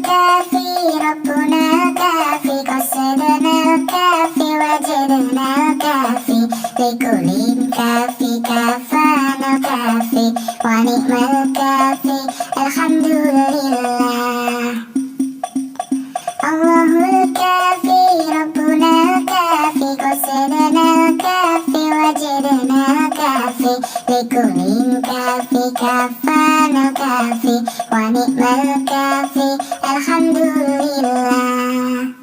الكافي ربنا الكافي قصدنا الكافي وجدنا الكافي لكل كافي كفانا الكافي ونعم الكافي الحمد لله. الله الكافي ربنا الكافي قصدنا الكافي وجدنا الكافي لكل كافي كفانا الكافي ونعم الكافي الحمد لله.